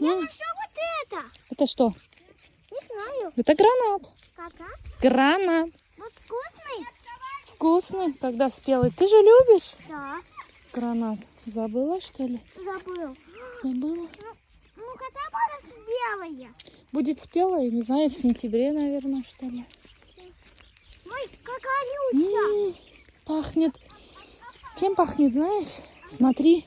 Я нашел вот это. Это что? Не знаю. Это гранат. Кака? Гранат. Вот вкусный? Вкусный, когда спелый. Ты же любишь Да. гранат? Забыла, что ли? Забыл. Забыла. Ну, когда будет белое? Будет спелый, не знаю, в сентябре, наверное, что ли. Ой, как колючая. Пахнет. Чем пахнет, знаешь? Смотри.